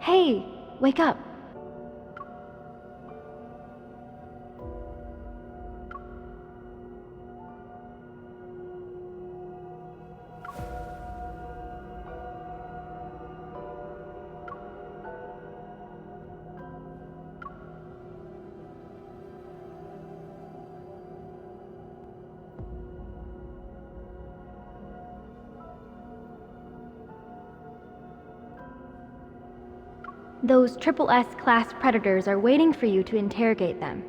Hey, wake up. Those triple S class predators are waiting for you to interrogate them.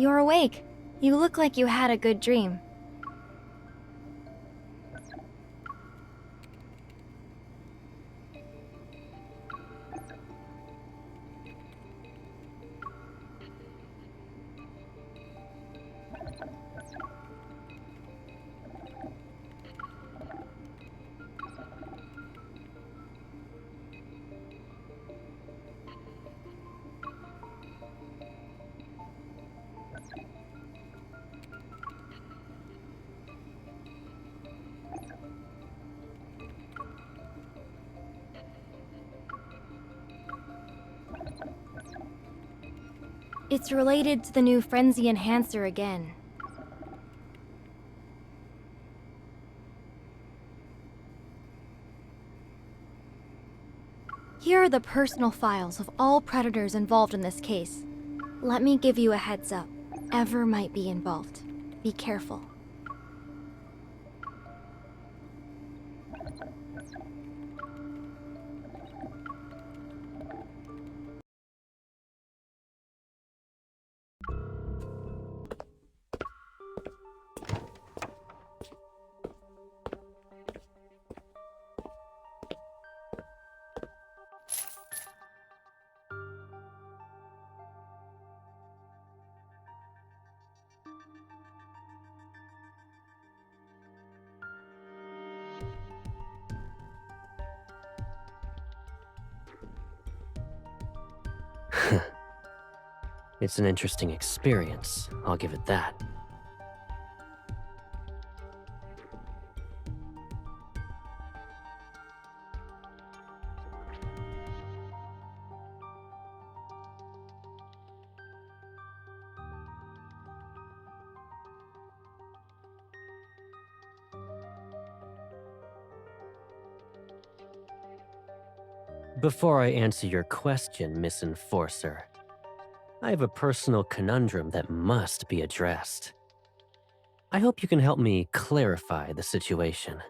You're awake. You look like you had a good dream. It's related to the new Frenzy Enhancer again. Here are the personal files of all predators involved in this case. Let me give you a heads up. Ever might be involved. Be careful. It's an interesting experience, I'll give it that. Before I answer your question, Miss Enforcer, I have a personal conundrum that must be addressed. I hope you can help me clarify the situation.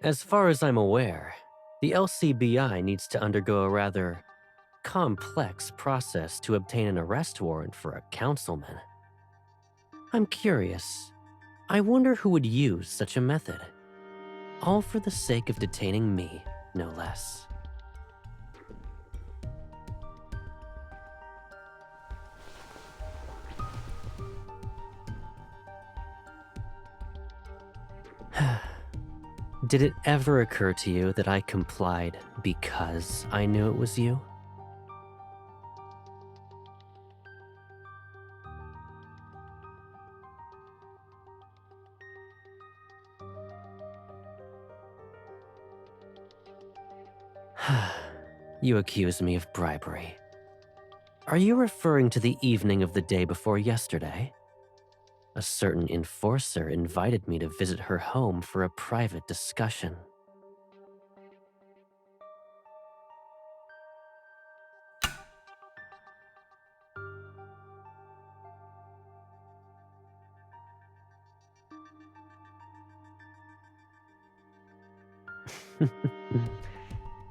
As far as I'm aware, the LCBI needs to undergo a rather complex process to obtain an arrest warrant for a councilman. I'm curious. I wonder who would use such a method. All for the sake of detaining me, no less. Did it ever occur to you that I complied because I knew it was you? You accuse me of bribery. Are you referring to the evening of the day before yesterday? A certain enforcer invited me to visit her home for a private discussion.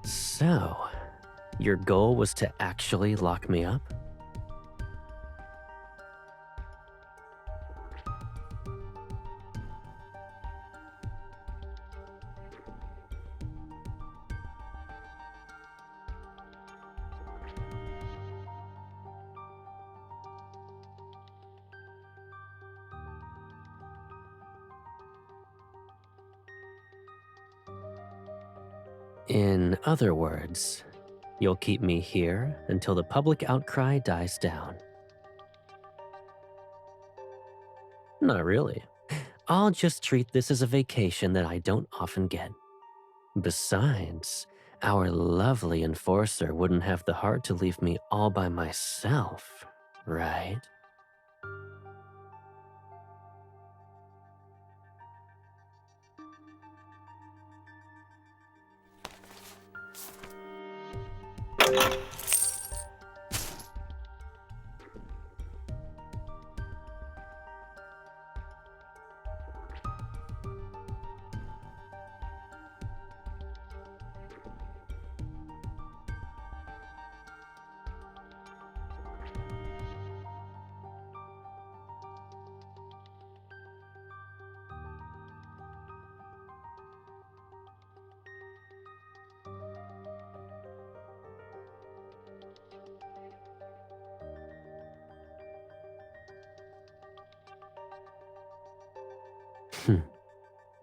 So, your goal was to actually lock me up? In other words, you'll keep me here until the public outcry dies down. Not really. I'll just treat this as a vacation that I don't often get. Besides, our lovely enforcer wouldn't have the heart to leave me all by myself, right?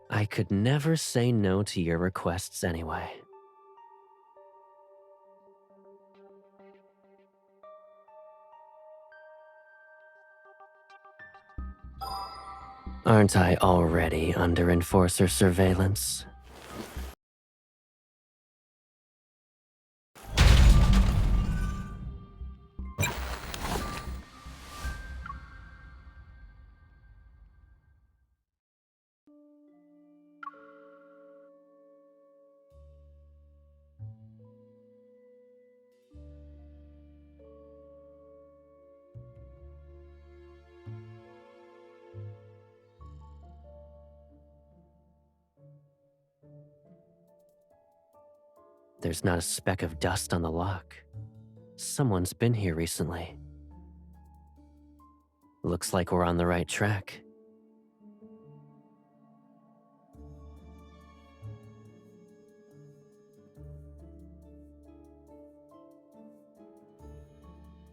I could never say no to your requests anyway. Aren't I already under enforcer surveillance? There's not a speck of dust on the lock. Someone's been here recently. Looks like we're on the right track.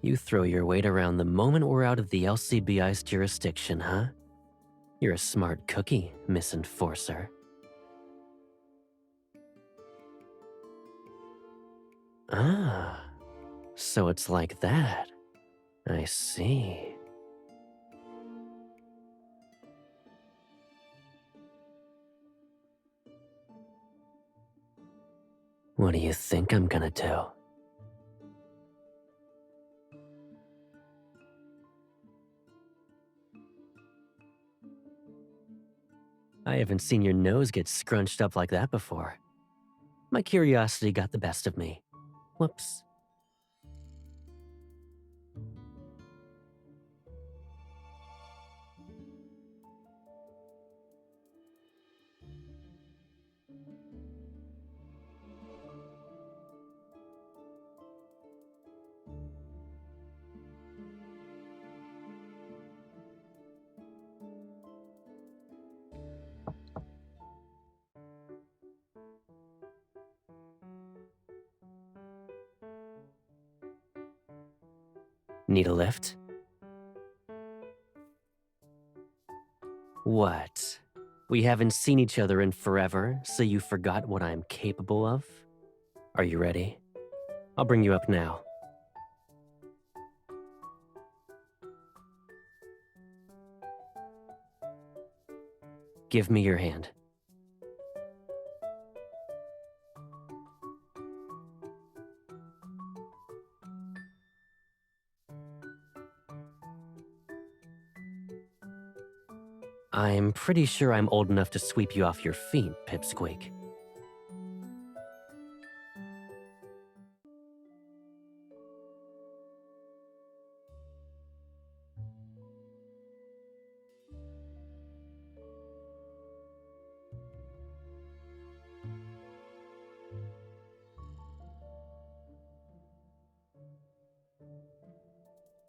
You throw your weight around the moment we're out of the LCBI's jurisdiction, huh? You're a smart cookie, Miss Enforcer. Ah, so it's like that. I see. What do you think I'm gonna do? I haven't seen your nose get scrunched up like that before. My curiosity got the best of me. Whoops. Need a lift? What? We haven't seen each other in forever, so you forgot what I'm capable of? Are you ready? I'll bring you up now. Give me your hand. I'm pretty sure I'm old enough to sweep you off your feet, Pipsqueak.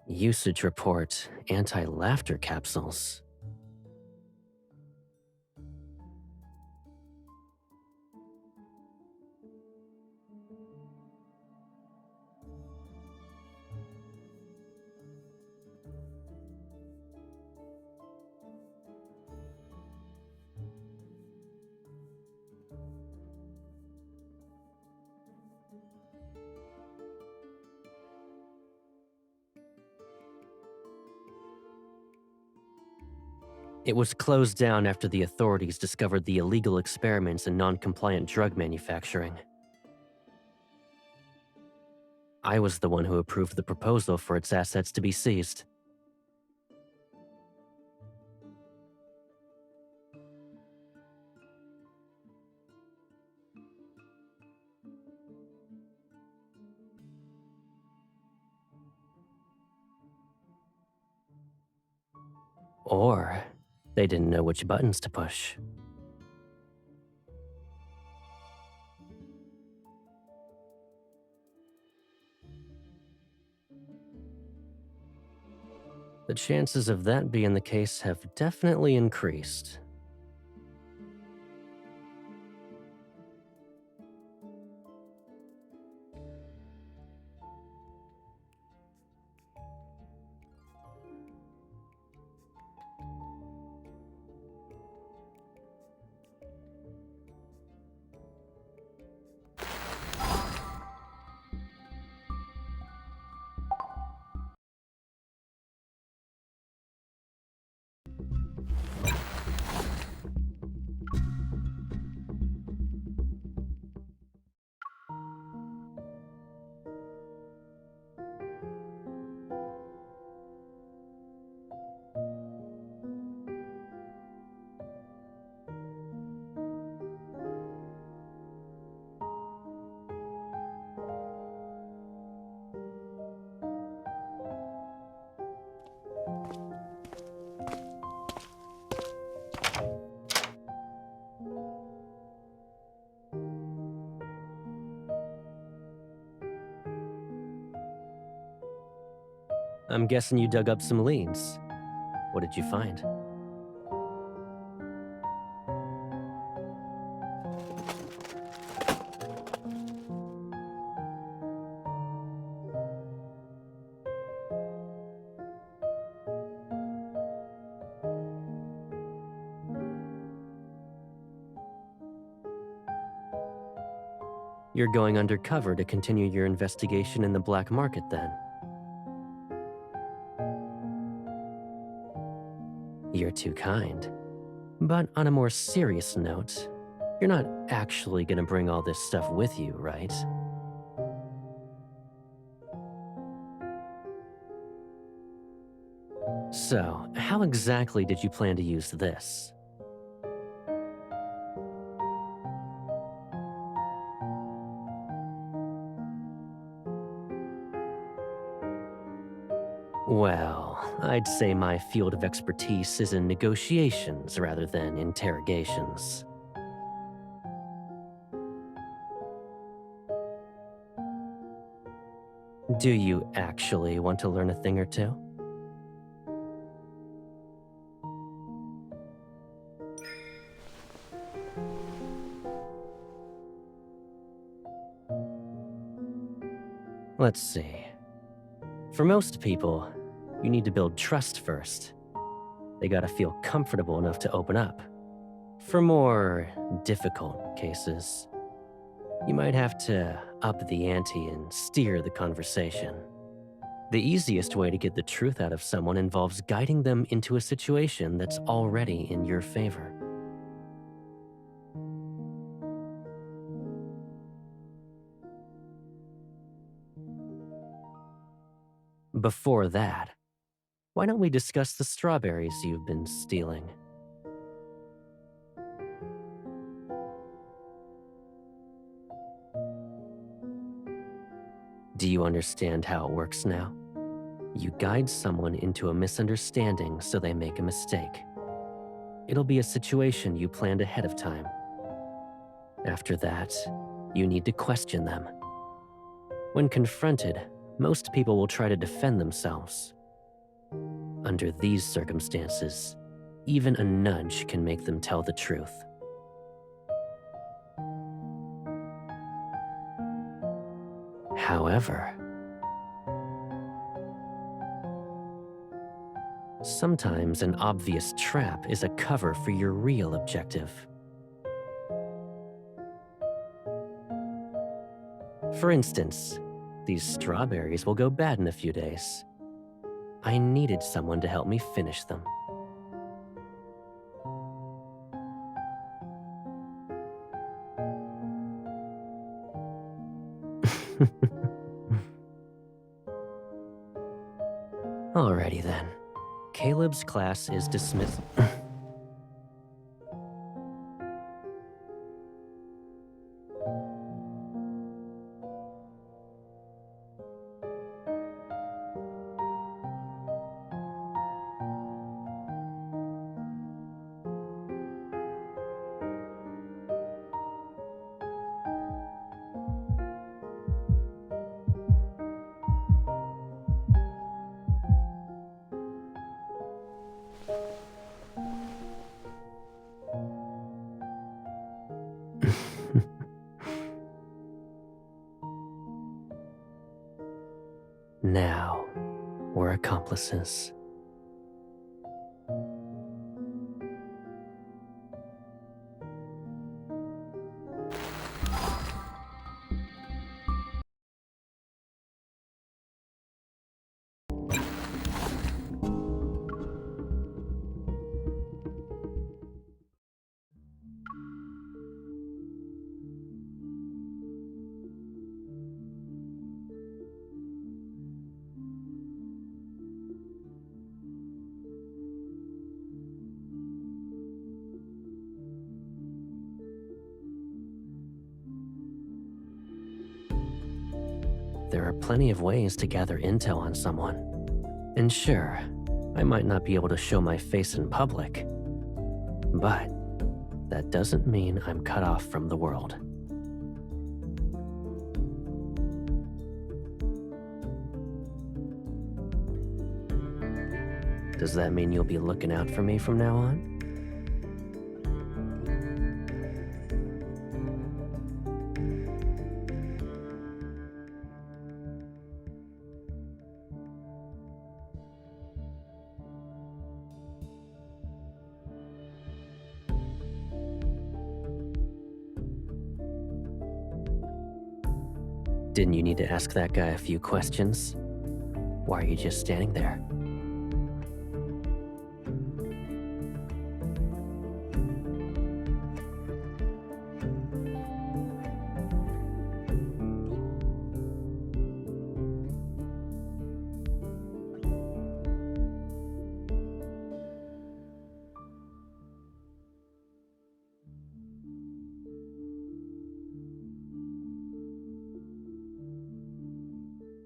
Usage report, anti-laughter capsules. It was closed down after the authorities discovered the illegal experiments in non-compliant drug manufacturing. I was the one who approved the proposal for its assets to be seized. Or they didn't know which buttons to push. The chances of that being the case have definitely increased. I'm guessing you dug up some leads. What did you find? You're going undercover to continue your investigation in the black market, then? You're too kind. But on a more serious note, you're not actually gonna bring all this stuff with you, right? So, how exactly did you plan to use this? Well, I'd say my field of expertise is in negotiations rather than interrogations. Do you actually want to learn a thing or two? Let's see. For most people, you need to build trust first. They gotta feel comfortable enough to open up. For more difficult cases, you might have to up the ante and steer the conversation. The easiest way to get the truth out of someone involves guiding them into a situation that's already in your favor. Before that, why don't we discuss the strawberries you've been stealing? Do you understand how it works now? You guide someone into a misunderstanding so they make a mistake. It'll be a situation you planned ahead of time. After that, you need to question them. When confronted, most people will try to defend themselves. Under these circumstances, even a nudge can make them tell the truth. However, sometimes an obvious trap is a cover for your real objective. For instance, these strawberries will go bad in a few days. I needed someone to help me finish them. Alrighty then. Caleb's class is dismissed. Now, we're accomplices. There are plenty of ways to gather intel on someone. And sure, I might not be able to show my face in public, but that doesn't mean I'm cut off from the world. Does that mean you'll be looking out for me from now on? Didn't you need to ask that guy a few questions? Why are you just standing there?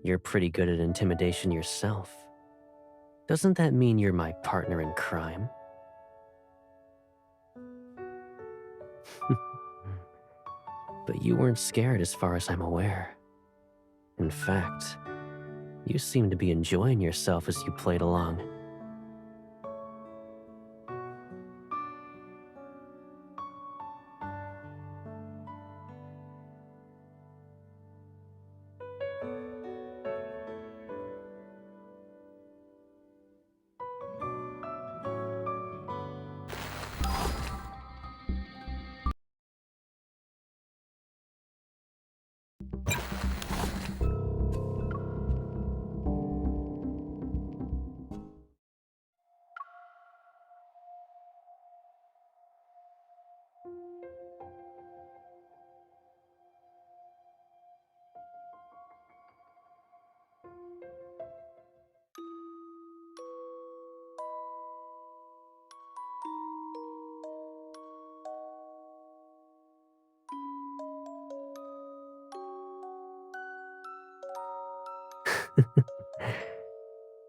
You're pretty good at intimidation yourself. Doesn't that mean you're my partner in crime? But you weren't scared as far as I'm aware. In fact, you seemed to be enjoying yourself as you played along.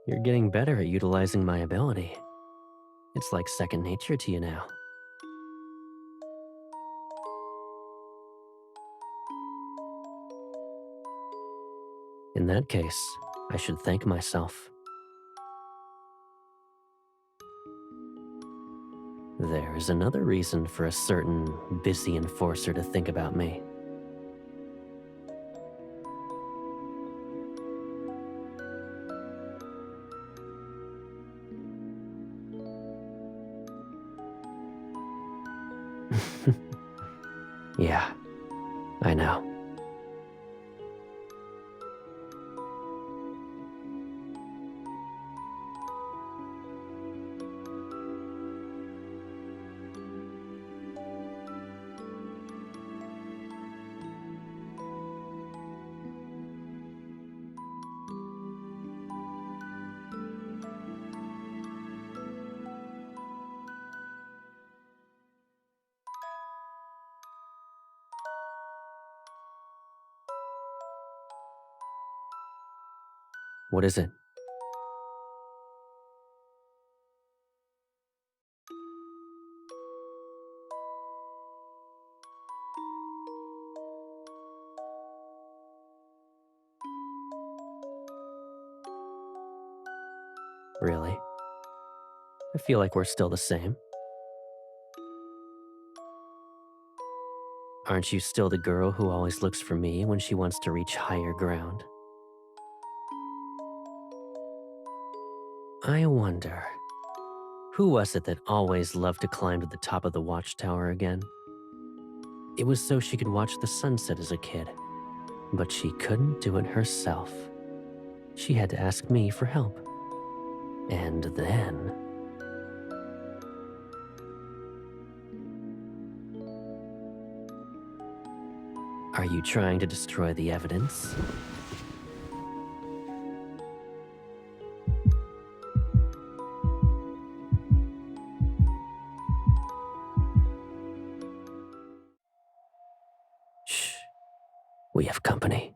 You're getting better at utilizing my ability. It's like second nature to you now. In that case, I should thank myself. There is another reason for a certain busy enforcer to think about me. Yeah, I know. What is it? Really? I feel like we're still the same. Aren't you still the girl who always looks for me when she wants to reach higher ground? I wonder, who was it that always loved to climb to the top of the watchtower again? It was so she could watch the sunset as a kid, but she couldn't do it herself. She had to ask me for help. And then... Are you trying to destroy the evidence? Shh. We have company.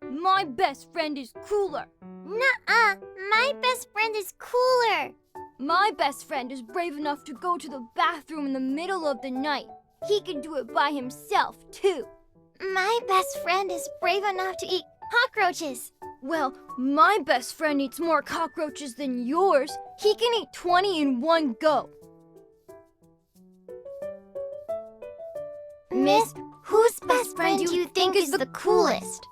My best friend is cooler. Nuh-uh, my best friend is cooler. My best friend is brave enough to go to the bathroom in the middle of the night. He can do it by himself, too. My best friend is brave enough to eat cockroaches. Well, my best friend eats more cockroaches than yours. He can eat 20 in one go. Miss, whose best friend do you think is the coolest?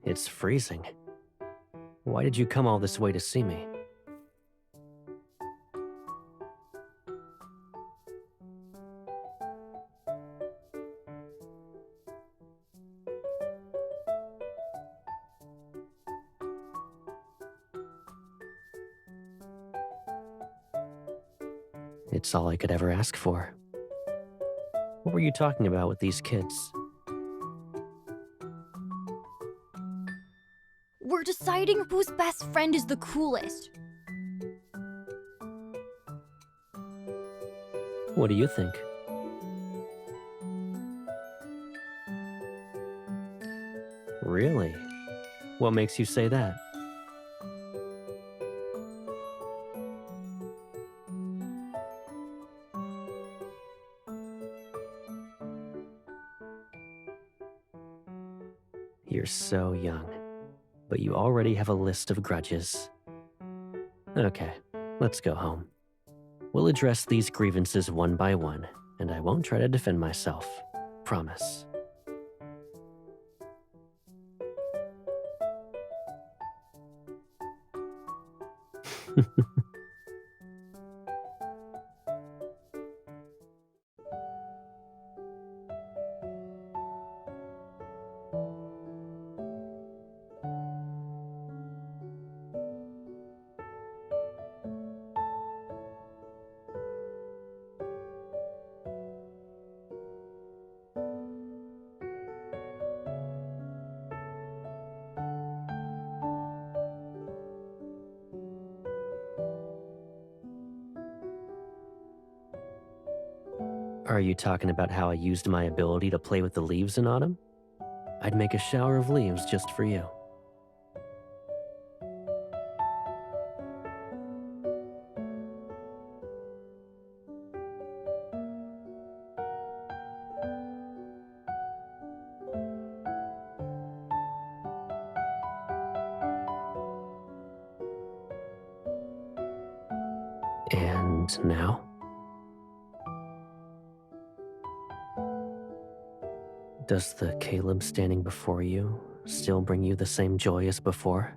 It's freezing. Why did you come all this way to see me? It's all I could ever ask for. What were you talking about with these kids? We're deciding whose best friend is the coolest. What do you think? Really? What makes you say that? You're so young, but you already have a list of grudges. Okay, let's go home. We'll address these grievances one by one, and I won't try to defend myself. Promise. Are you talking about how I used my ability to play with the leaves in autumn? I'd make a shower of leaves just for you. And now? Does the Caleb standing before you still bring you the same joy as before?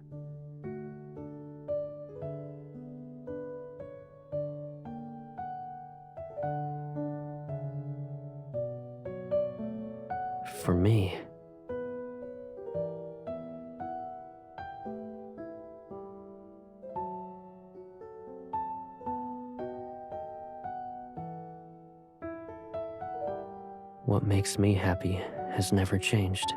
For me, what makes me happy has never changed.